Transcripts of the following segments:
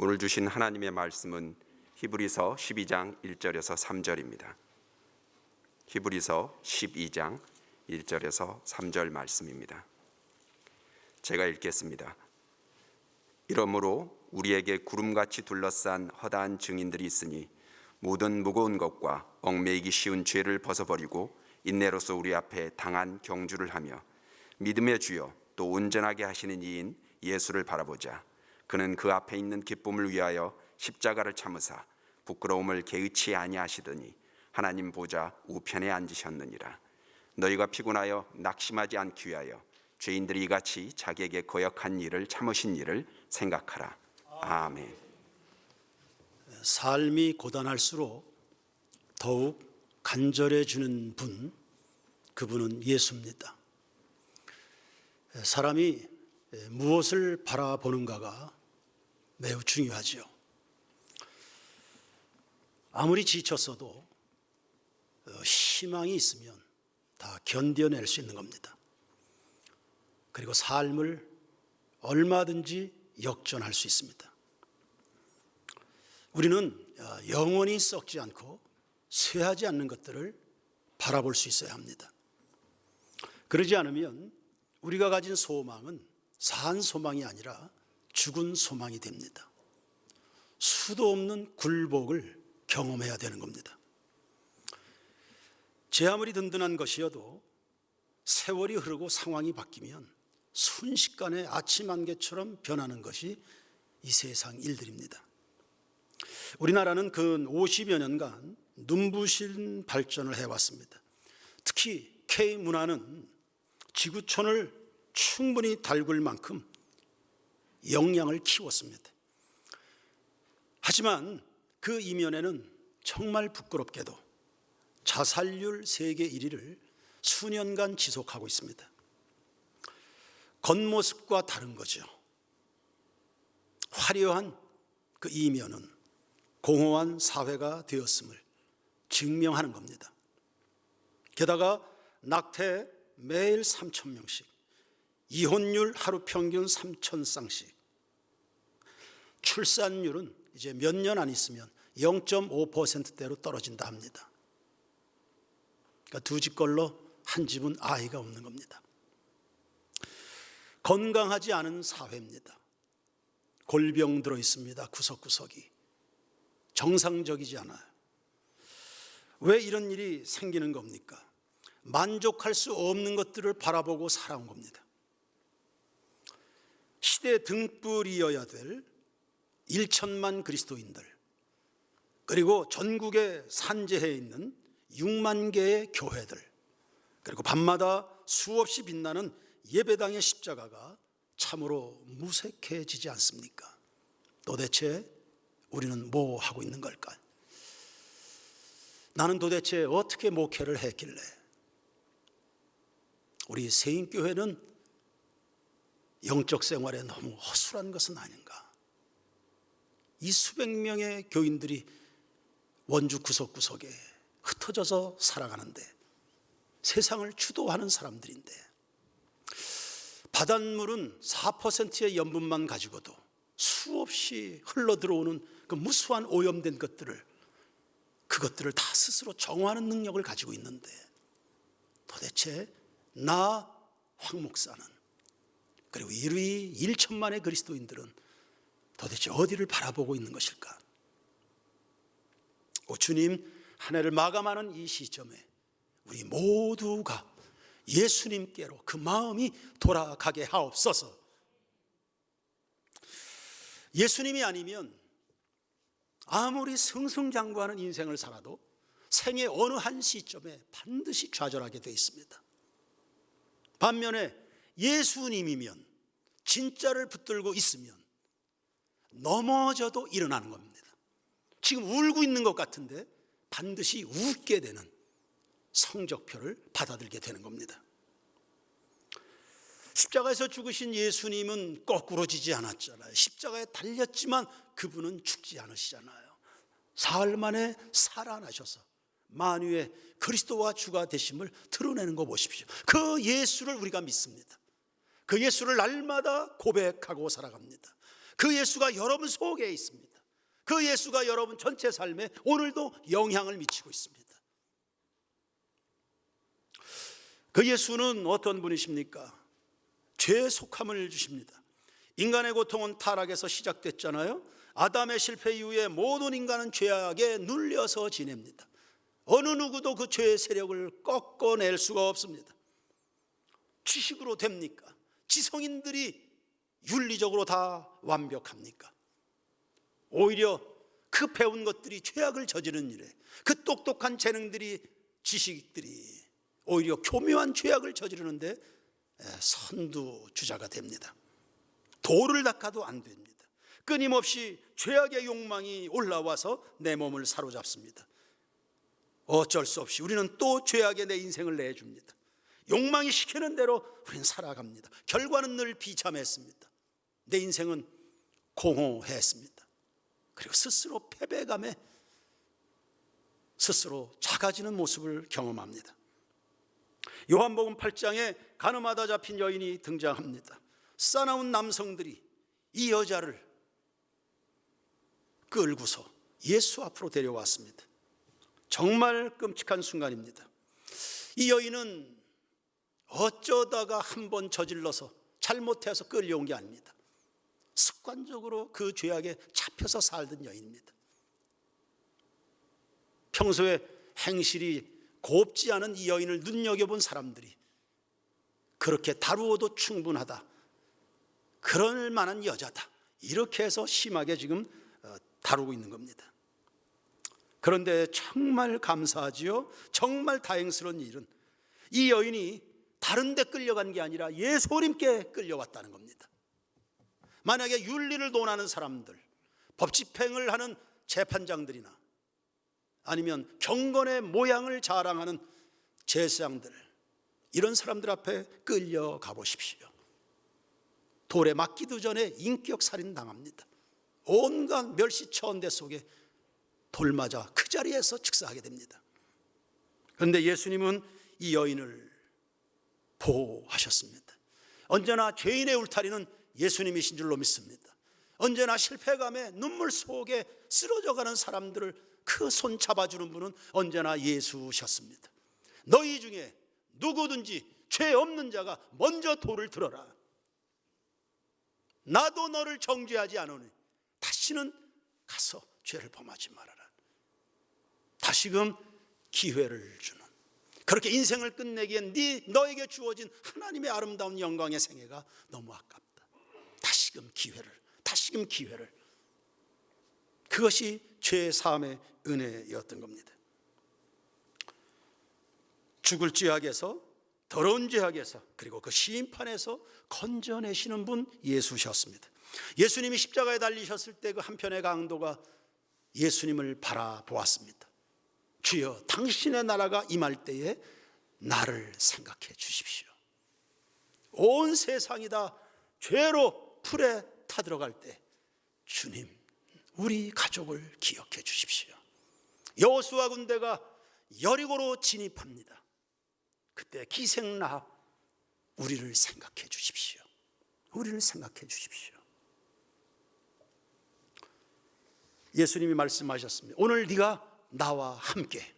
오늘 주신 하나님의 말씀은 히브리서 12장 1절에서 3절입니다. 히브리서 12장 1절에서 3절 말씀입니다. 제가 읽겠습니다. 이러므로 우리에게 구름같이 둘러싼 허다한 증인들이 있으니 모든 무거운 것과 얽매이기 쉬운 죄를 벗어버리고 인내로서 우리 앞에 당한 경주를 하며 믿음의 주요 또 온전하게 하시는 이인 예수를 바라보자. 그는 그 앞에 있는 기쁨을 위하여 십자가를 참으사 부끄러움을 개의치 아니하시더니 하나님 보좌 우편에 앉으셨느니라. 너희가 피곤하여 낙심하지 않기 위하여 죄인들이 이같이 자기에게 거역한 일을 참으신 일을 생각하라. 아멘. 삶이 고단할수록 더욱 간절해지는 분, 그분은 예수입니다. 사람이 무엇을 바라보는가가 매우 중요하지요. 아무리 지쳤어도 희망이 있으면 다 견뎌낼 수 있는 겁니다. 그리고 삶을 얼마든지 역전할 수 있습니다. 우리는 영원히 썩지 않고 쇠하지 않는 것들을 바라볼 수 있어야 합니다. 그러지 않으면 우리가 가진 소망은 산 소망이 아니라 죽은 소망이 됩니다. 수도 없는 굴복을 경험해야 되는 겁니다. 제 아무리 든든한 것이어도 세월이 흐르고 상황이 바뀌면 순식간에 아침 안개처럼 변하는 것이 이 세상 일들입니다. 우리나라는 근 50여 년간 눈부신 발전을 해왔습니다. 특히 K문화는 지구촌을 충분히 달굴 만큼 역량을 키웠습니다. 하지만 그 이면에는 정말 부끄럽게도 자살률 세계 1위를 수년간 지속하고 있습니다. 겉모습과 다른 거죠. 화려한 그 이면은 공허한 사회가 되었음을 증명하는 겁니다. 게다가 낙태 매일 3,000명씩, 이혼율 하루 평균 3,000쌍씩, 출산율은 이제 몇 년 안 있으면 0.5%대로 떨어진다 합니다. 그러니까 두 집 걸로 한 집은 아이가 없는 겁니다. 건강하지 않은 사회입니다. 골병 들어 있습니다. 구석구석이. 정상적이지 않아요. 왜 이런 일이 생기는 겁니까? 만족할 수 없는 것들을 바라보고 살아온 겁니다. 시대 등불이어야 될 1천만 그리스도인들, 그리고 전국에 산재해 있는 6만 개의 교회들, 그리고 밤마다 수없이 빛나는 예배당의 십자가가 참으로 무색해지지 않습니까? 도대체 우리는 뭐 하고 있는 걸까요? 나는 도대체 어떻게 목회를 했길래 우리 세인교회는 영적 생활에 너무 허술한 것은 아닌가? 이 수백 명의 교인들이 원주 구석구석에 흩어져서 살아가는데, 세상을 주도하는 사람들인데, 바닷물은 4%의 염분만 가지고도 수없이 흘러들어오는 그 무수한 오염된 그것들을 다 스스로 정화하는 능력을 가지고 있는데, 도대체 나 황 목사는, 그리고 이 1천만의 그리스도인들은 도대체 어디를 바라보고 있는 것일까? 주님, 한 해를 마감하는 이 시점에 우리 모두가 예수님께로 그 마음이 돌아가게 하옵소서. 예수님이 아니면 아무리 승승장구하는 인생을 살아도 생의 어느 한 시점에 반드시 좌절하게 되어 있습니다. 반면에 예수님이면, 진짜를 붙들고 있으면 넘어져도 일어나는 겁니다. 지금 울고 있는 것 같은데 반드시 웃게 되는 성적표를 받아들게 되는 겁니다. 십자가에서 죽으신 예수님은 거꾸로 지지 않았잖아요. 십자가에 달렸지만 그분은 죽지 않으시잖아요. 사흘 만에 살아나셔서 만유의 그리스도와 주가 되심을 드러내는 거 보십시오. 그 예수를 우리가 믿습니다. 그 예수를 날마다 고백하고 살아갑니다. 그 예수가 여러분 속에 있습니다. 그 예수가 여러분 전체 삶에 오늘도 영향을 미치고 있습니다. 그 예수는 어떤 분이십니까? 죄의 속함을 주십니다. 인간의 고통은 타락에서 시작됐잖아요. 아담의 실패 이후에 모든 인간은 죄악에 눌려서 지냅니다. 어느 누구도 그 죄의 세력을 꺾어낼 수가 없습니다. 지식으로 됩니까? 지성인들이 윤리적으로 다 완벽합니까? 오히려 그 배운 것들이 죄악을 저지르는 일에 그 똑똑한 재능들이, 지식들이 오히려 교묘한 죄악을 저지르는데 선두주자가 됩니다. 돌을 닦아도 안 됩니다. 끊임없이 죄악의 욕망이 올라와서 내 몸을 사로잡습니다. 어쩔 수 없이 우리는 또 죄악에 내 인생을 내줍니다. 욕망이 시키는 대로 우리는 살아갑니다. 결과는 늘 비참했습니다. 내 인생은 공허했습니다. 그리고 스스로 패배감에 스스로 작아지는 모습을 경험합니다. 요한복음 8장에 가늠하다 잡힌 여인이 등장합니다. 싸나운 남성들이 이 여자를 끌고서 예수 앞으로 데려왔습니다. 정말 끔찍한 순간입니다. 이 여인은 어쩌다가 한번 저질러서 잘못해서 끌려온 게 아닙니다. 습관적으로 그 죄악에 잡혀서 살던 여인입니다. 평소에 행실이 곱지 않은 이 여인을 눈여겨본 사람들이 그렇게 다루어도 충분하다, 그럴 만한 여자다, 이렇게 해서 심하게 지금 다루고 있는 겁니다. 그런데 정말 감사하지요. 정말 다행스러운 일은 이 여인이 다른 데 끌려간 게 아니라 예수님께 끌려왔다는 겁니다. 만약에 윤리를 논하는 사람들, 법 집행을 하는 재판장들이나 아니면 경건의 모양을 자랑하는 제사장들, 이런 사람들 앞에 끌려가 보십시오. 돌에 맞기도 전에 인격 살인 당합니다. 온갖 멸시처언대 속에 돌 맞아 그 자리에서 즉사하게 됩니다. 그런데 예수님은 이 여인을 보호하셨습니다. 언제나 죄인의 울타리는 예수님이신 줄로 믿습니다. 언제나 실패감에 눈물 속에 쓰러져가는 사람들을 그 손 잡아주는 분은 언제나 예수셨습니다. 너희 중에 누구든지 죄 없는 자가 먼저 돌을 들어라. 나도 너를 정죄하지 않으니 다시는 가서 죄를 범하지 말아라. 다시금 기회를 주는, 그렇게 인생을 끝내기엔 너에게 주어진 하나님의 아름다운 영광의 생애가 너무 아깝다. 다시금 기회를. 그것이 죄 사함의 은혜였던 겁니다. 죽을 죄악에서, 더러운 죄악에서, 그리고 그 심판에서 건져내시는 분 예수셨습니다. 예수님이 십자가에 달리셨을 때 그 한편의 강도가 예수님을 바라보았습니다. 주여, 당신의 나라가 임할 때에 나를 생각해 주십시오. 온 세상이 다 죄로 풀에 타들어갈 때 주님, 우리 가족을 기억해 주십시오. 여호수아 군대가 여리고로 진입합니다. 그때 기생라합, 우리를 생각해 주십시오. 우리를 생각해 주십시오. 예수님이 말씀하셨습니다. 오늘 네가 나와 함께,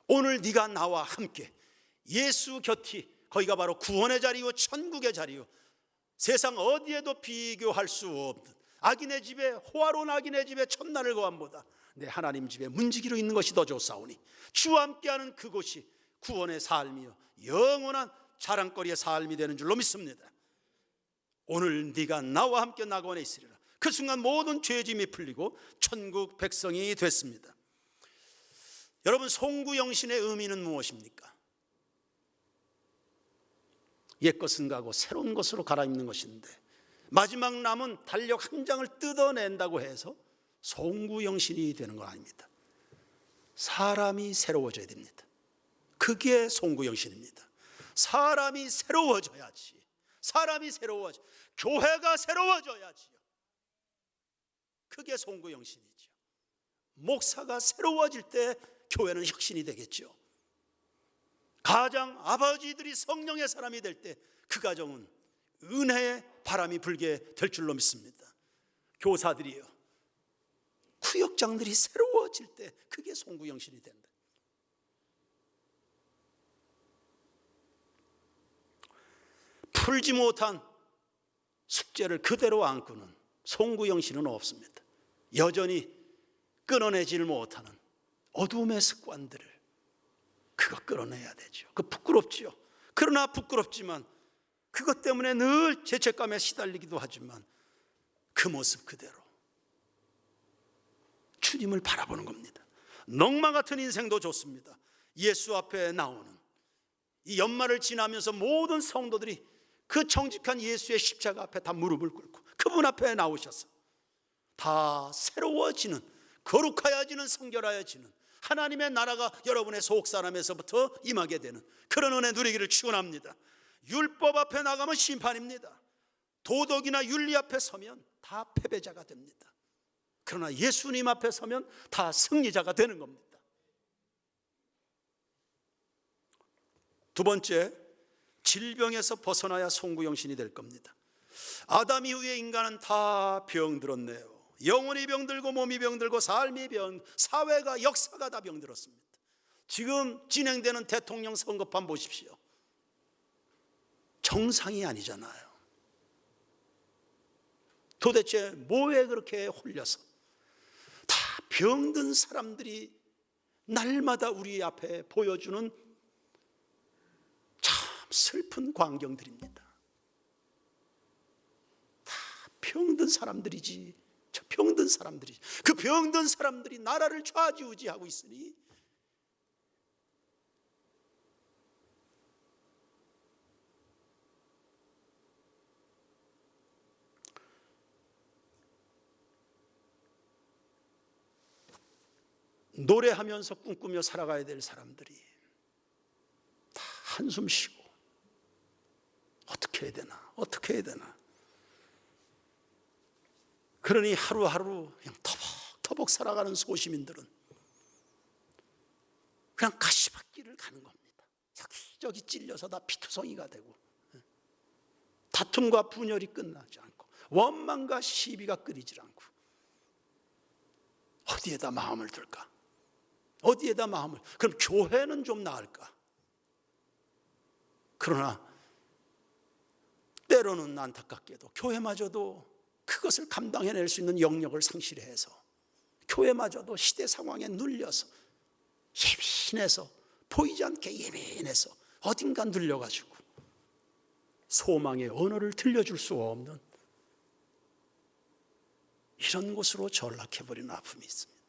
오늘 네가 나와 함께. 예수 곁이, 거기가 바로 구원의 자리요 천국의 자리요, 세상 어디에도 비교할 수 없는, 악인의 집에, 호화로운 악인의 집에 첫날을 거함보다 내 하나님 집에 문지기로 있는 것이 더 좋사오니 주와 함께하는 그곳이 구원의 삶이요 영원한 자랑거리의 삶이 되는 줄로 믿습니다. 오늘 네가 나와 함께 낙원에 있으리라. 그 순간 모든 죄짐이 풀리고 천국 백성이 됐습니다. 여러분, 송구영신의 의미는 무엇입니까? 옛것은 가고 새로운 것으로 갈아입는 것인데, 마지막 남은 달력 한 장을 뜯어낸다고 해서 송구영신이 되는 건 아닙니다. 사람이 새로워져야 됩니다. 그게 송구영신입니다. 사람이 새로워져야지. 교회가 새로워져야지요. 그게 송구영신이죠. 목사가 새로워질 때 교회는 혁신이 되겠죠. 가장 아버지들이 성령의 사람이 될 때 그 가정은 은혜의 바람이 불게 될 줄로 믿습니다. 교사들이요, 구역장들이 새로워질 때 그게 송구영신이 된다. 풀지 못한 숙제를 그대로 안고는 송구영신은 없습니다. 여전히 끊어내질 못하는 어둠의 습관들을 그거 끌어내야 되죠. 그 부끄럽지요. 그러나 부끄럽지만 그것 때문에 늘 죄책감에 시달리기도 하지만 그 모습 그대로 주님을 바라보는 겁니다. 넝마 같은 인생도 좋습니다. 예수 앞에 나오는 이 연말을 지나면서 모든 성도들이 그 정직한 예수의 십자가 앞에 다 무릎을 꿇고 그분 앞에 나오셔서 다 새로워지는, 거룩하여지는, 성결하여지는 하나님의 나라가 여러분의 속사람에서부터 임하게 되는 그런 은혜 누리기를 축원합니다. 율법 앞에 나가면 심판입니다. 도덕이나 윤리 앞에 서면 다 패배자가 됩니다. 그러나 예수님 앞에 서면 다 승리자가 되는 겁니다. 두 번째, 질병에서 벗어나야 송구영신이 될 겁니다. 아담 이후에 인간은 다 병들었네요. 영혼이 병들고 몸이 병들고 삶이 사회가 역사가 다 병들었습니다. 지금 진행되는 대통령 선거판 보십시오. 정상이 아니잖아요. 도대체 뭐에 그렇게 홀려서 다 병든 사람들이 날마다 우리 앞에 보여주는 참 슬픈 광경들입니다. 다 병든 사람들이지. 저 병든 사람들이, 그 병든 사람들이 나라를 좌지우지하고 있으니 노래하면서 꿈꾸며 살아가야 될 사람들이 다 한숨 쉬고 어떻게 해야 되나, 어떻게 해야 되나. 그러니 하루하루 그냥 터벅터벅 살아가는 소시민들은 그냥 가시밭길을 가는 겁니다. 여기저기 찔려서 다 피투성이가 되고 다툼과 분열이 끝나지 않고 원망과 시비가 끊이질 않고 어디에다 마음을 둘까? 어디에다 마음을, 그럼 교회는 좀 나을까? 그러나 때로는 안타깝게도 교회마저도 그것을 감당해낼 수 있는 영역을 상실해서 교회마저도 시대 상황에 눌려서 예민해서 보이지 않게 예민해서 어딘가 눌려가지고 소망의 언어를 들려줄 수 없는 이런 곳으로 전락해버린 아픔이 있습니다.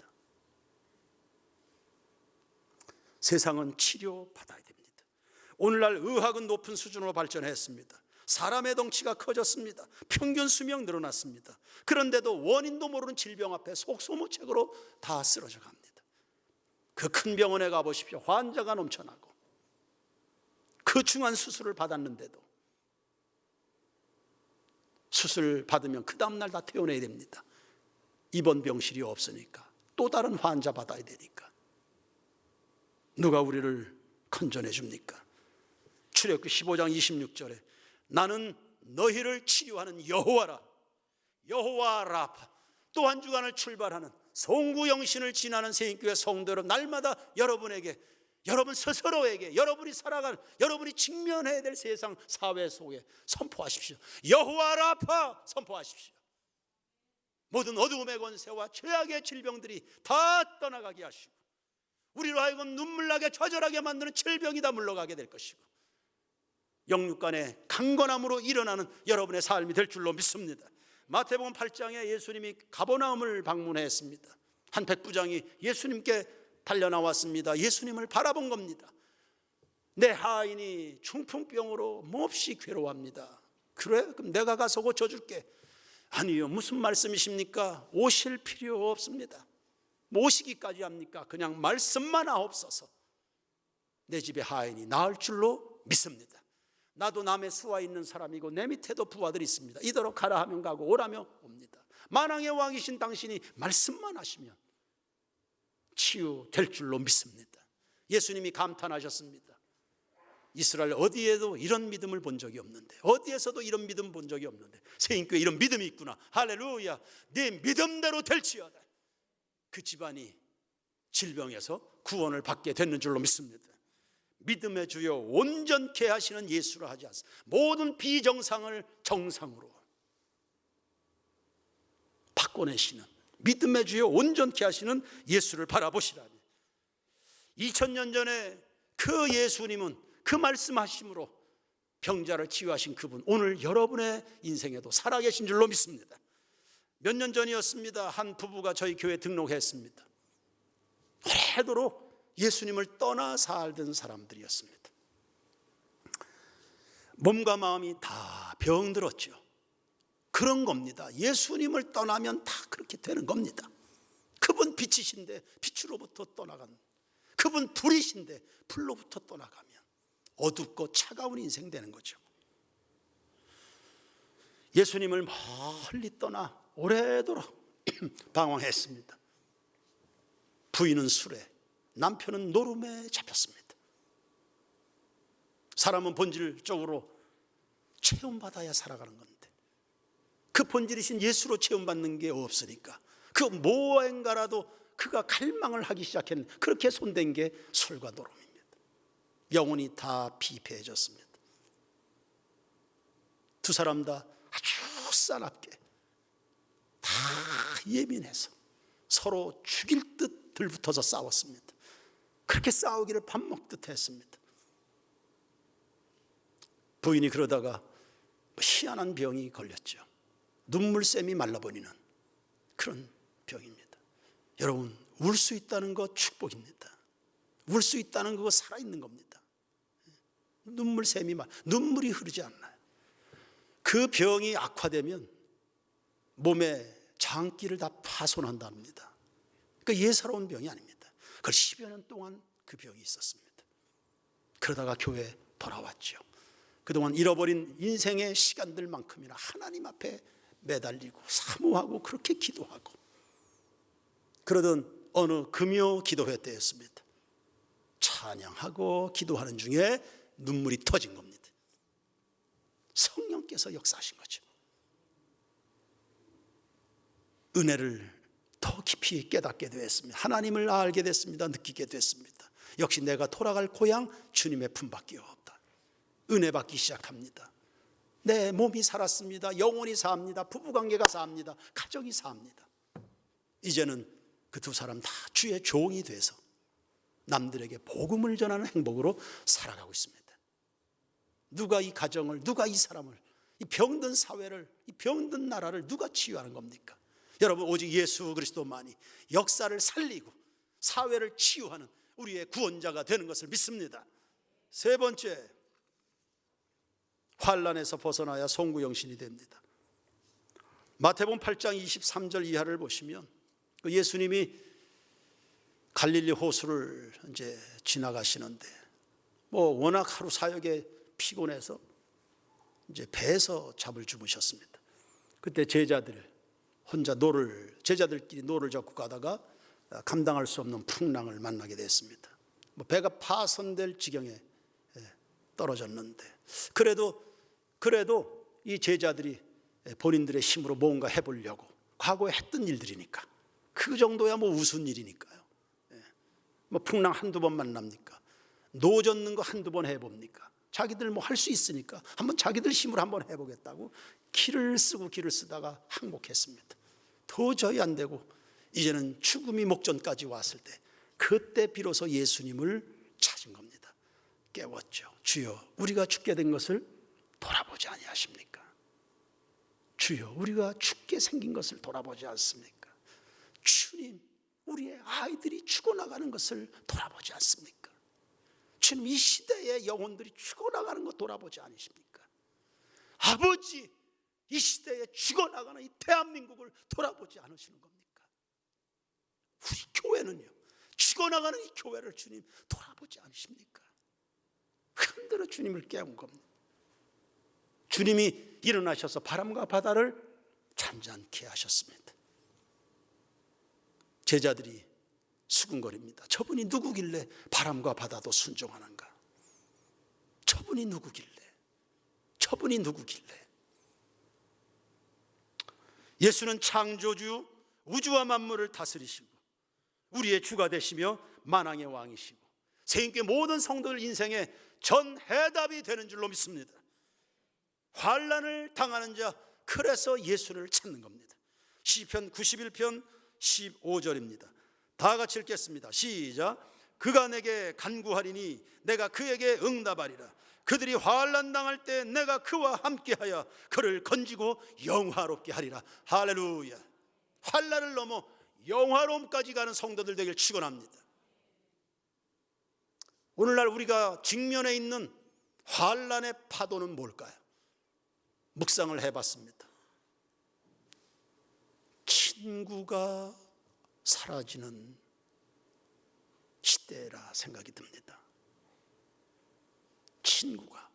세상은 치료받아야 됩니다. 오늘날 의학은 높은 수준으로 발전했습니다. 사람의 덩치가 커졌습니다. 평균 수명 늘어났습니다. 그런데도 원인도 모르는 질병 앞에 속수무책으로 다 쓰러져 갑니다. 그 큰 병원에 가보십시오. 환자가 넘쳐나고 그 중한 수술을 받았는데도 수술 받으면 그 다음날 다 퇴원해야 됩니다. 입원 병실이 없으니까 또 다른 환자 받아야 되니까. 누가 우리를 건져내 줍니까? 출애굽기 15장 26절에 나는 너희를 치료하는 여호와라, 여호와 라파. 또 한 주간을 출발하는 송구영신을 지나는 새인교회 성도 여러분, 날마다 여러분에게, 여러분 스스로에게, 여러분이 살아갈, 여러분이 직면해야 될 세상 사회 속에 선포하십시오. 여호와 라파 선포하십시오. 모든 어두움의 권세와 죄악의 질병들이 다 떠나가게 하시고 우리로 하여금 눈물나게 좌절하게 만드는 질병이 다 물러가게 될 것이고 영육간의 강건함으로 일어나는 여러분의 삶이 될 줄로 믿습니다. 마태복음 8장에 예수님이 가버나움을 방문했습니다. 한 백부장이 예수님께 달려나왔습니다. 예수님을 바라본 겁니다. 내 하인이 중풍병으로 몹시 괴로워합니다. 그래? 그럼 내가 가서 고쳐줄게. 아니요, 무슨 말씀이십니까? 오실 필요 없습니다. 모시기까지 합니까? 그냥 말씀만 하옵소서. 내 집에 하인이 나을 줄로 믿습니다. 나도 남의 수하 있는 사람이고 내 밑에도 부하들이 있습니다. 이대로 가라 하면 가고 오라면 옵니다. 만왕의 왕이신 당신이 말씀만 하시면 치유될 줄로 믿습니다. 예수님이 감탄하셨습니다. 이스라엘 어디에도 이런 믿음을 본 적이 없는데, 어디에서도 이런 믿음 본 적이 없는데 세인교회 이런 믿음이 있구나. 할렐루야. 네 믿음대로 될지어다. 그 집안이 질병에서 구원을 받게 됐는 줄로 믿습니다. 믿음의 주여 온전케 하시는 예수를 하지 않습니다. 모든 비정상을 정상으로 바꿔내시는 믿음의 주여 온전케 하시는 예수를 바라보시라니. 2000년 전에 그 예수님은 그 말씀하심으로 병자를 치유하신 그분, 오늘 여러분의 인생에도 살아계신 줄로 믿습니다. 몇 년 전이었습니다. 한 부부가 저희 교회에 등록했습니다. 오래도록 예수님을 떠나 살던 사람들이었습니다. 몸과 마음이 다 병들었죠. 그런 겁니다. 예수님을 떠나면 다 그렇게 되는 겁니다. 그분 빛이신데 빛으로부터 떠나간, 그분 불이신데 불로부터 떠나가면 어둡고 차가운 인생 되는 거죠. 예수님을 멀리 떠나 오래도록 방황했습니다. 부인은 술에, 남편은 노름에 잡혔습니다. 사람은 본질적으로 체험받아야 살아가는 건데 그 본질이신 예수로 체험받는 게 없으니까 그 무엇인가라도 그가 갈망을 하기 시작했는데 그렇게 손댄 게 술과 노름입니다. 영혼이 다 피폐해졌습니다. 두 사람 다 아주 싸납게 다 예민해서 서로 죽일 듯 들붙어서 싸웠습니다. 그렇게 싸우기를 밥 먹듯 했습니다. 부인이 그러다가 희한한 병이 걸렸죠. 눈물샘이 말라버리는 그런 병입니다. 여러분, 울 수 있다는 것 축복입니다. 울 수 있다는 거 살아있는 겁니다. 눈물이 흐르지 않나요? 그 병이 악화되면 몸의 장기를 다 파손한답니다. 그러니까 예사로운 병이 아닙니다. 그걸 10여 년 동안 그 병이 있었습니다. 그러다가 교회에 돌아왔죠. 그동안 잃어버린 인생의 시간들만큼이나 하나님 앞에 매달리고 사모하고 그렇게 기도하고 그러던 어느 금요 기도회 때였습니다. 찬양하고 기도하는 중에 눈물이 터진 겁니다. 성령께서 역사하신 거죠. 은혜를 더 깊이 깨닫게 되었습니다. 하나님을 알게 됐습니다. 느끼게 됐습니다. 역시 내가 돌아갈 고향 주님의 품밖에 없다. 은혜 받기 시작합니다. 내 몸이 살았습니다. 영혼이 삽니다. 부부관계가 삽니다. 가정이 삽니다. 이제는 그 두 사람 다 주의 종이 돼서 남들에게 복음을 전하는 행복으로 살아가고 있습니다. 누가 이 가정을, 누가 이 사람을, 이 병든 사회를, 이 병든 나라를 누가 치유하는 겁니까? 여러분, 오직 예수 그리스도만이 역사를 살리고 사회를 치유하는 우리의 구원자가 되는 것을 믿습니다. 세 번째, 환난에서 벗어나야 송구영신이 됩니다. 마태복음 8장 23절 이하를 보시면 예수님이 갈릴리 호수를 이제 지나가시는데 워낙 하루 사역에 피곤해서 이제 배에서 잠을 주무셨습니다. 그때 제자들끼리 노를 젓고 가다가 감당할 수 없는 풍랑을 만나게 됐습니다. 배가 파손될 지경에 떨어졌는데 그래도 이 제자들이 본인들의 힘으로 뭔가 해보려고 과거에 했던 일들이니까 그 정도야 우스운 일이니까요. 풍랑 한두 번 만납니까? 노 젓는 거 한두 번 해봅니까? 자기들 할 수 있으니까 한번 자기들 힘으로 한번 해보겠다고 길을 쓰다가 항복했습니다. 도저히 안 되고 이제는 죽음이 목전까지 왔을 때 그때 비로소 예수님을 찾은 겁니다. 깨웠죠. 주여, 우리가 죽게 된 것을 돌아보지 아니하십니까? 주여, 우리가 죽게 생긴 것을 돌아보지 않습니까? 주님, 우리의 아이들이 죽어나가는 것을 돌아보지 않습니까? 주님, 이 시대의 영혼들이 죽어나가는 것 돌아보지 않으십니까? 아버지, 이 시대에 죽어나가는 이 대한민국을 돌아보지 않으시는 겁니까? 우리 교회는요, 죽어나가는 이 교회를 주님 돌아보지 않으십니까? 흔들어 주님을 깨운 겁니다. 주님이 일어나셔서 바람과 바다를 잠잠케 하셨습니다. 제자들이 수군거립니다. 저분이 누구길래 바람과 바다도 순종하는가? 저분이 누구길래? 저분이 누구길래? 예수는 창조주, 우주와 만물을 다스리시고 우리의 주가 되시며 만왕의 왕이시고 세인교회 모든 성도들 인생의 전 해답이 되는 줄로 믿습니다. 환난을 당하는 자, 그래서 예수를 찾는 겁니다. 시편 91편 15절입니다. 다 같이 읽겠습니다. 시작. 그가 내게 간구하리니 내가 그에게 응답하리라. 그들이 환난 당할 때 내가 그와 함께하여 그를 건지고 영화롭게 하리라. 할렐루야. 환난을 넘어 영화로움까지 가는 성도들 되길 축원합니다. 오늘날 우리가 직면해 있는 환난의 파도는 뭘까요? 묵상을 해봤습니다. 친구가 사라지는 시대라 생각이 듭니다. 친구가,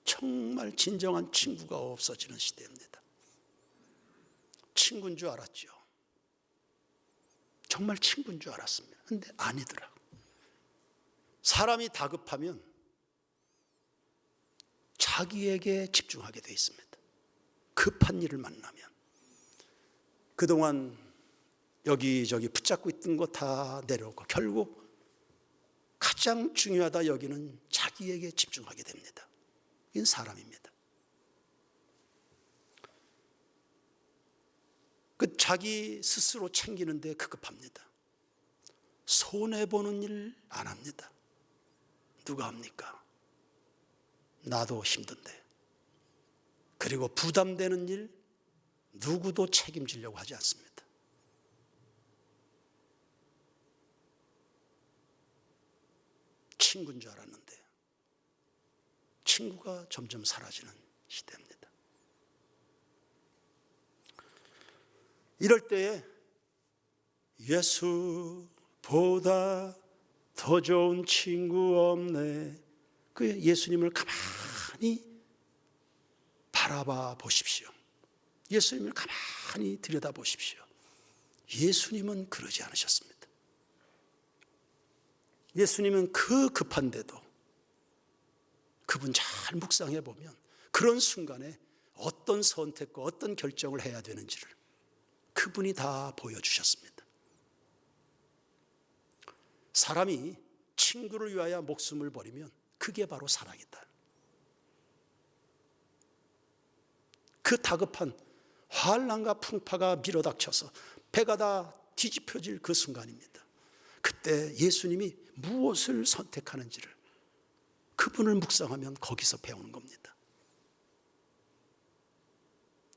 정말 진정한 친구가 없어지는 시대입니다. 친구인 줄 알았죠. 정말 친구인 줄 알았습니다. 근데 아니더라고요. 사람이 다급하면 자기에게 집중하게 돼 있습니다. 급한 일을 만나면 그동안 여기저기 붙잡고 있던 거 다 내려오고 결국 가장 중요하다 여기는 자기에게 집중하게 됩니다. 이건 사람입니다. 그 자기 스스로 챙기는데 급급합니다. 손해보는 일 안 합니다. 누가 합니까? 나도 힘든데. 그리고 부담되는 일 누구도 책임지려고 하지 않습니다. 친구인 줄 알았는데 친구가 점점 사라지는 시대입니다. 이럴 때에 예수보다 더 좋은 친구 없네. 그 예수님을 가만히 바라봐 보십시오. 예수님을 가만히 들여다 보십시오. 예수님은 그러지 않으셨습니다. 예수님은 그 급한데도 그분 잘 묵상해 보면 그런 순간에 어떤 선택과 어떤 결정을 해야 되는지를 그분이 다 보여주셨습니다. 사람이 친구를 위하여 목숨을 버리면 그게 바로 사랑이다. 그 다급한 환난과 풍파가 밀어닥쳐서 배가 다 뒤집혀질 그 순간입니다. 그때 예수님이 무엇을 선택하는지를 그분을 묵상하면 거기서 배우는 겁니다.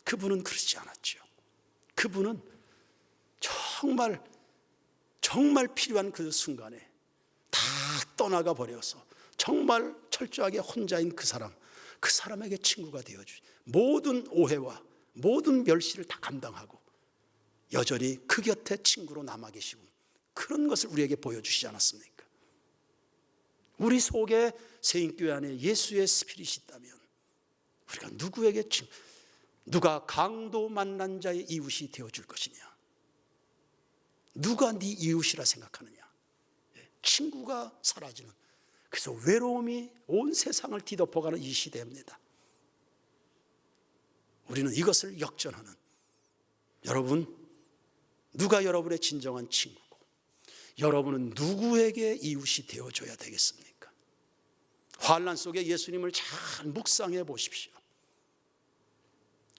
그분은 그러지 않았죠. 그분은 정말 필요한 그 순간에 다 떠나가 버려서 정말 철저하게 혼자인 그 사람에게 친구가 되어주시, 모든 오해와 모든 멸시를 다 감당하고 여전히 그 곁에 친구로 남아 계시고 그런 것을 우리에게 보여주시지 않았습니까? 우리 속에 세인교회 안에 예수의 스피릿이 있다면 우리가 누구에게 누가 강도 만난 자의 이웃이 되어줄 것이냐? 누가 네 이웃이라 생각하느냐? 친구가 사라지는, 그래서 외로움이 온 세상을 뒤덮어가는 이 시대입니다. 우리는 이것을 역전하는, 여러분, 누가 여러분의 진정한 친구고 여러분은 누구에게 이웃이 되어줘야 되겠습니까? 환난 속에 예수님을 잘 묵상해 보십시오.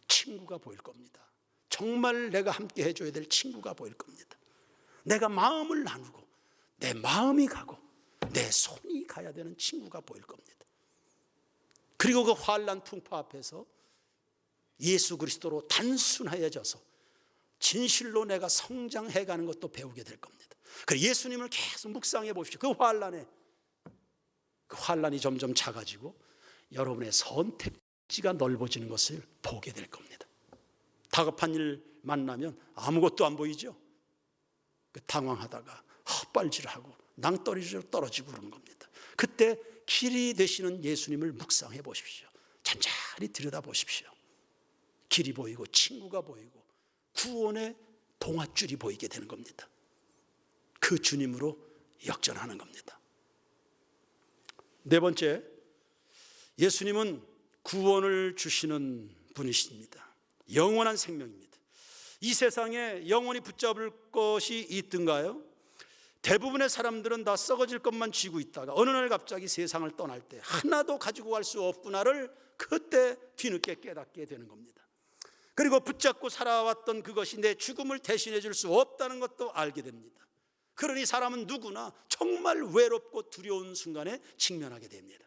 친구가 보일 겁니다. 정말 내가 함께 해줘야 될 친구가 보일 겁니다. 내가 마음을 나누고 내 마음이 가고 내 손이 가야 되는 친구가 보일 겁니다. 그리고 그 환난 풍파 앞에서 예수 그리스도로 단순해져서 진실로 내가 성장해가는 것도 배우게 될 겁니다. 그래서 예수님을 계속 묵상해 보십시오. 그 환난이 점점 작아지고 여러분의 선택지가 넓어지는 것을 보게 될 겁니다. 다급한 일 만나면 아무것도 안 보이죠. 당황하다가 헛발질하고 낭떠러지로 떨어지고 그러는 겁니다. 그때 길이 되시는 예수님을 묵상해 보십시오. 잔잔히 들여다 보십시오. 길이 보이고 친구가 보이고 구원의 동아줄이 보이게 되는 겁니다. 그 주님으로 역전하는 겁니다. 네 번째, 예수님은 구원을 주시는 분이십니다. 영원한 생명입니다. 이 세상에 영원히 붙잡을 것이 있든가요? 대부분의 사람들은 다 썩어질 것만 쥐고 있다가 어느 날 갑자기 세상을 떠날 때 하나도 가지고 갈 수 없구나를 그때 뒤늦게 깨닫게 되는 겁니다. 그리고 붙잡고 살아왔던 그것이 내 죽음을 대신해 줄 수 없다는 것도 알게 됩니다. 그러니 사람은 누구나 정말 외롭고 두려운 순간에 직면하게 됩니다.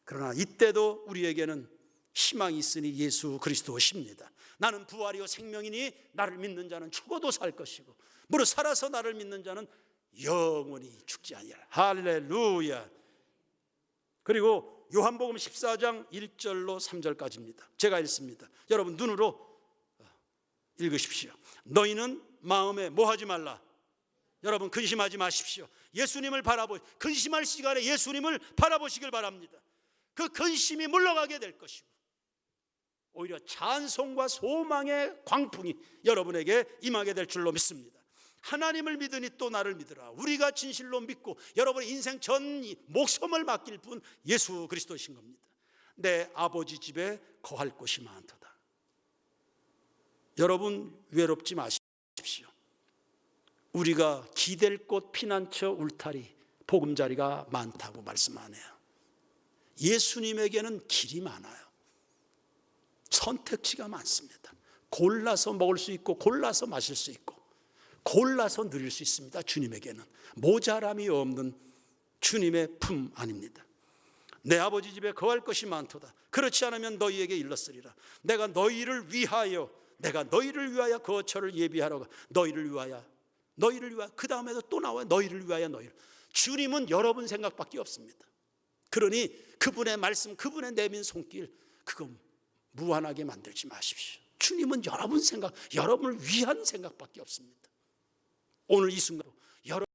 그러나 이때도 우리에게는 희망이 있으니 예수 그리스도십니다. 나는 부활이요 생명이니 나를 믿는 자는 죽어도 살 것이고 무릇 살아서 나를 믿는 자는 영원히 죽지 아니하라. 할렐루야. 그리고 요한복음 14장 1절로 3절까지입니다. 제가 읽습니다. 여러분 눈으로 읽으십시오. 너희는 마음에 뭐하지 말라. 여러분 근심하지 마십시오. 예수님을 근심할 시간에 예수님을 바라보시길 바랍니다. 그 근심이 물러가게 될 것이고 오히려 찬송과 소망의 광풍이 여러분에게 임하게 될 줄로 믿습니다. 하나님을 믿으니 또 나를 믿으라. 우리가 진실로 믿고 여러분의 인생 전 목숨을 맡길 분 예수 그리스도이신 겁니다. 내 아버지 집에 거할 곳이 많도다. 여러분 외롭지 마십시오. 우리가 기댈 곳 피난처 울타리 보금자리가 많다고 말씀하네요. 예수님에게는 길이 많아요. 선택지가 많습니다. 골라서 먹을 수 있고 골라서 마실 수 있고 골라서 누릴 수 있습니다. 주님에게는 모자람이 없는 주님의 품 아닙니다. 내 아버지 집에 거할 것이 많도다. 그렇지 않으면 너희에게 일렀으리라. 내가 너희를 위하여 거처를 예비하러 너희를 위하여 그 다음에도 또 나와요. 너희를 위하여 주님은 여러분 생각밖에 없습니다. 그러니 그분의 말씀, 그분의 내민 손길 그거 무한하게 만들지 마십시오. 주님은 여러분 생각, 여러분을 위한 생각밖에 없습니다. 오늘 이 순간 여러분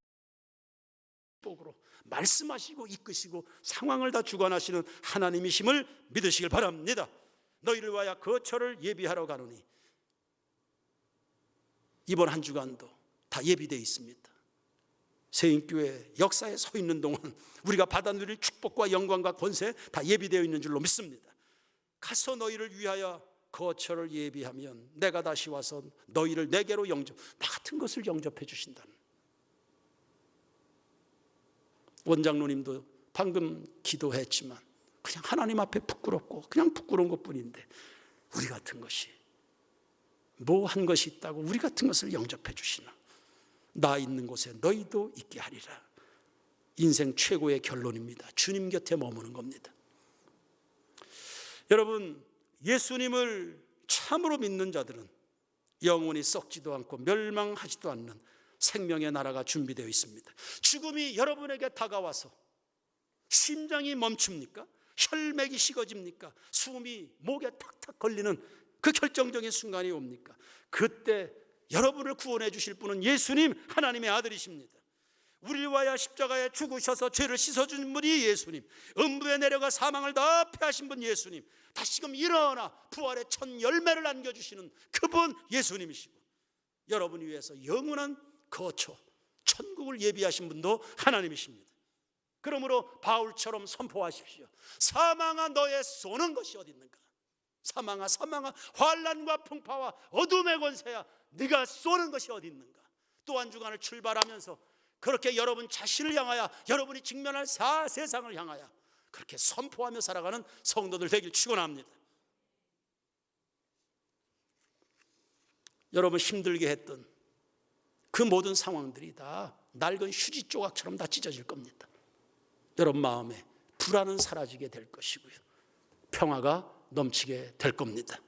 복으로 말씀하시고 이끄시고 상황을 다 주관하시는 하나님이심을 믿으시길 바랍니다. 너희를 위하여 거처를 예비하러 가노니 이번 한 주간도 다 예비되어 있습니다. 세인교회 역사에 서 있는 동안 우리가 받아 누릴 축복과 영광과 권세 다 예비되어 있는 줄로 믿습니다. 가서 너희를 위하여 거처를 예비하면 내가 다시 와서 너희를 내게로 나 같은 것을 영접해 주신다는. 원장로님도 방금 기도했지만 그냥 하나님 앞에 부끄럽고 그냥 부끄러운 것뿐인데 우리 같은 것이 뭐 한 것이 있다고 우리 같은 것을 영접해 주시나. 나 있는 곳에 너희도 있게 하리라. 인생 최고의 결론입니다. 주님 곁에 머무는 겁니다. 여러분 예수님을 참으로 믿는 자들은 영원히 썩지도 않고 멸망하지도 않는 생명의 나라가 준비되어 있습니다. 죽음이 여러분에게 다가와서 심장이 멈춥니까? 혈맥이 식어집니까? 숨이 목에 탁탁 걸리는 그 결정적인 순간이 옵니까? 그때 여러분을 구원해 주실 분은 예수님 하나님의 아들이십니다. 우리를 위하여 십자가에 죽으셔서 죄를 씻어준 분이 예수님, 음부에 내려가 사망을 다 패하신 분 예수님, 다시금 일어나 부활의 첫 열매를 안겨주시는 그분 예수님이시고 여러분을 위해서 영원한 거처 천국을 예비하신 분도 하나님이십니다. 그러므로 바울처럼 선포하십시오. 사망아 너의 쏘는 것이 어디 있는가? 사망아 환난과 풍파와 어둠의 권세야 네가 쏘는 것이 어디 있는가? 또 한 주간을 출발하면서 그렇게 여러분 자신을 향하여 여러분이 직면할 세상을 향하여 그렇게 선포하며 살아가는 성도들 되길 축원합니다. 여러분 힘들게 했던 그 모든 상황들이 다 낡은 휴지 조각처럼 다 찢어질 겁니다. 여러분 마음에 불안은 사라지게 될 것이고요. 평화가 넘치게 될 겁니다.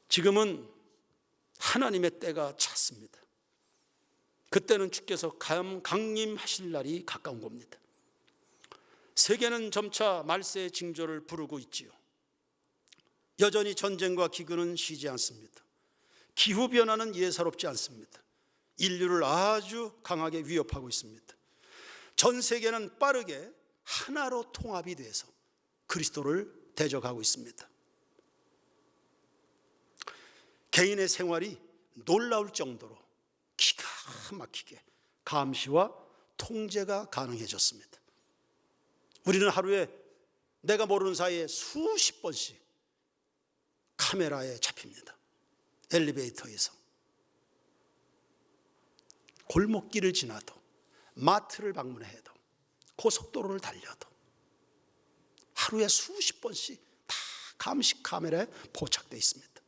지금은 하나님의 때가 찼습니다. 그때는 주께서 강림하실 날이 가까운 겁니다. 세계는 점차 말세의 징조를 부르고 있지요. 여전히 전쟁과 기근은 쉬지 않습니다. 기후변화는 예사롭지 않습니다. 인류를 아주 강하게 위협하고 있습니다. 전 세계는 빠르게 하나로 통합이 돼서 그리스도를 대적하고 있습니다. 개인의 생활이 놀라울 정도로 기가 막히게 감시와 통제가 가능해졌습니다. 우리는 하루에 내가 모르는 사이에 수십 번씩 카메라에 잡힙니다. 엘리베이터에서, 골목길을 지나도, 마트를 방문해도, 고속도로를 달려도 하루에 수십 번씩 다 감식 카메라에 포착되어 있습니다.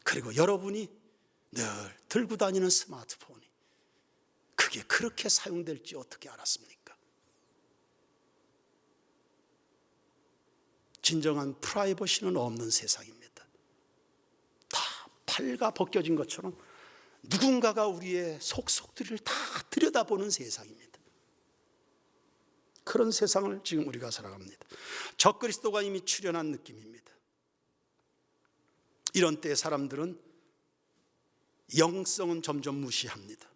그리고 여러분이 늘 들고 다니는 스마트폰이 그게 그렇게 사용될지 어떻게 알았습니까? 진정한 프라이버시는 없는 세상입니다. 다 팔가 벗겨진 것처럼 누군가가 우리의 속속들이를 다 들여다보는 세상입니다. 그런 세상을 지금 우리가 살아갑니다. 적그리스도가 이미 출현한 느낌입니다. 이런 때 사람들은 영성은 점점 무시합니다.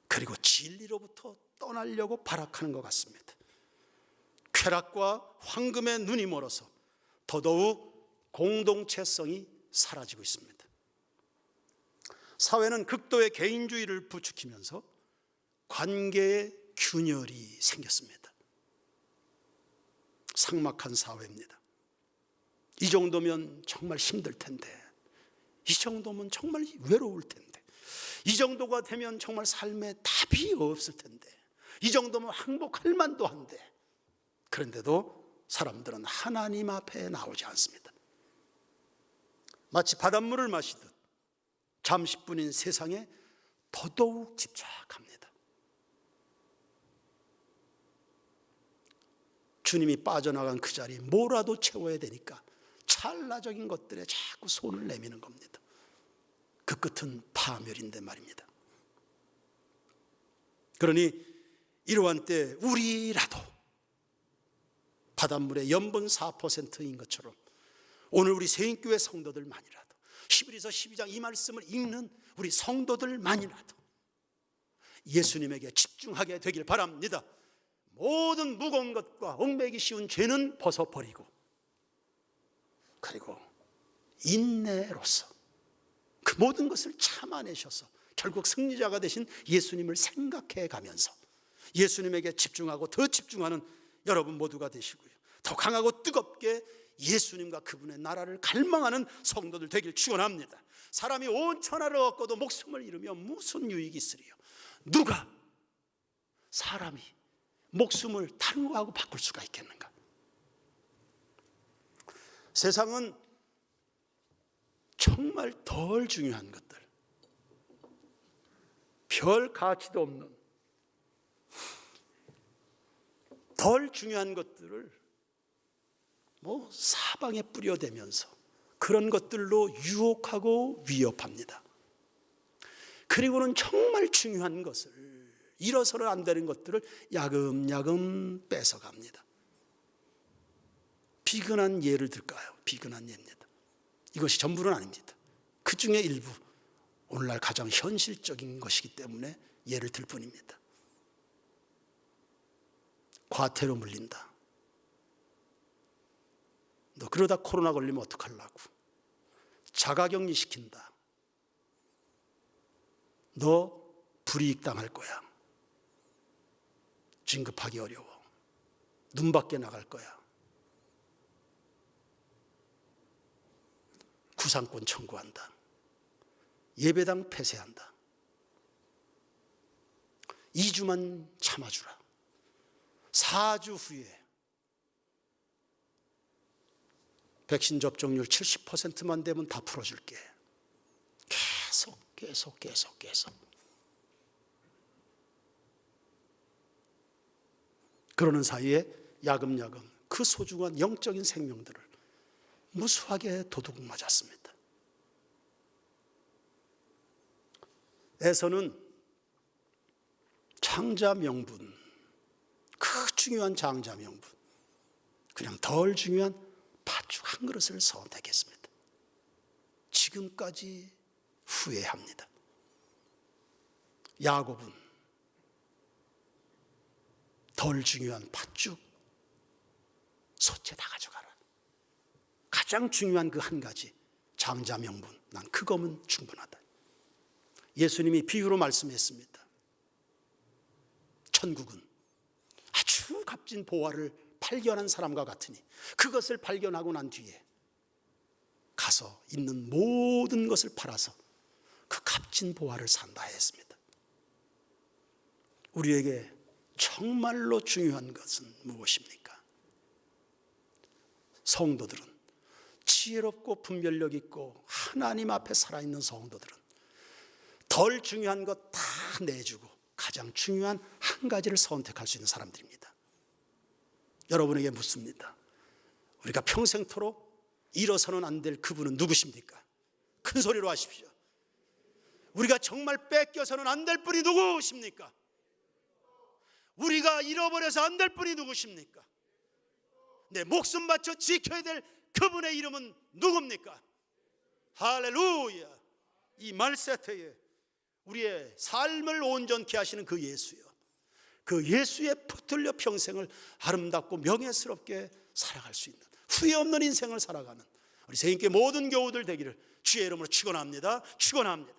그리고 진리로부터 떠나려고 발악하는 것 같습니다. 쾌락과 황금의 눈이 멀어서 더더욱 공동체성이 사라지고 있습니다. 사회는 극도의 개인주의를 부추기면서 관계의 균열이 생겼습니다. 삭막한 사회입니다. 이 정도면 정말 힘들 텐데, 이 정도면 정말 외로울 텐데, 이 정도가 되면 정말 삶에 답이 없을 텐데, 이 정도면 행복할 만도 한데, 그런데도 사람들은 하나님 앞에 나오지 않습니다. 마치 바닷물을 마시듯 잠시뿐인 세상에 더더욱 집착합니다. 주님이 빠져나간 그 자리 뭐라도 채워야 되니까 찰나적인 것들에 자꾸 손을 내미는 겁니다. 그 끝은 파멸인데 말입니다. 그러니 이러한 때 우리라도 바닷물의 염분 4%인 것처럼 오늘 우리 세인교회 성도들만이라도, 히브리서 12장 이 말씀을 읽는 우리 성도들만이라도 예수님에게 집중하게 되길 바랍니다. 모든 무거운 것과 얽매기 쉬운 죄는 벗어버리고, 그리고 인내로서 그 모든 것을 참아내셔서 결국 승리자가 되신 예수님을 생각해 가면서 예수님에게 집중하고 더 집중하는 여러분 모두가 되시고요, 더 강하고 뜨겁게 예수님과 그분의 나라를 갈망하는 성도들 되길 축원합니다. 사람이 온 천하를 얻고도 목숨을 잃으면 무슨 유익이 있으리요? 누가 사람이 목숨을 다른 거하고 바꿀 수가 있겠는가? 세상은 정말 덜 중요한 것들, 별 가치도 없는 덜 중요한 것들을 사방에 뿌려대면서 그런 것들로 유혹하고 위협합니다. 그리고는 정말 중요한 것을, 잃어서는 안 되는 것들을 야금야금 뺏어갑니다. 비근한 예를 들까요? 비근한 예입니다. 이것이 전부는 아닙니다. 그 중에 일부, 오늘날 가장 현실적인 것이기 때문에 예를 들 뿐입니다. 과태료 물린다. 너 그러다 코로나 걸리면 어떡하려고. 자가격리 시킨다. 너 불이익 당할 거야. 진급하기 어려워. 눈 밖에 나갈 거야. 구상권 청구한다. 예배당 폐쇄한다. 2주만 참아주라. 4주 후에 백신 접종률 70%만 되면 다 풀어줄게. 계속. 그러는 사이에 야금야금 그 소중한 영적인 생명들을 무수하게 도둑 맞았습니다. 에서는 장자 명분, 그 중요한 장자 명분, 그냥 덜 중요한 팥죽 한 그릇을 선택했습니다. 지금까지 후회합니다. 야곱은 덜 중요한 팥죽 소채 다 가져가라. 가장 중요한 그 한 가지 장자 명분, 난 그거면 충분하다. 예수님이 비유로 말씀했습니다. 천국은 아주 값진 보화를 발견한 사람과 같으니 그것을 발견하고 난 뒤에 가서 있는 모든 것을 팔아서 그 값진 보화를 산다 했습니다. 우리에게 정말로 중요한 것은 무엇입니까? 성도들은, 지혜롭고 분별력 있고 하나님 앞에 살아있는 성도들은 덜 중요한 것 다 내주고 가장 중요한 한 가지를 선택할 수 있는 사람들입니다. 여러분에게 묻습니다. 우리가 평생토록 잃어서는 안 될 그분은 누구십니까? 큰 소리로 하십시오. 우리가 정말 뺏겨서는 안 될 분이 누구십니까? 우리가 잃어버려서 안 될 분이 누구십니까? 내 목숨 바쳐 지켜야 될 그분의 이름은 누굽니까? 할렐루야. 이 말세태에 우리의 삶을 온전케 하시는 그 예수요, 그 예수에 붙들려 평생을 아름답고 명예스럽게 살아갈 수 있는 후회 없는 인생을 살아가는 우리 새인께 모든 교우들 되기를 주의 이름으로 축원합니다. 축원합니다.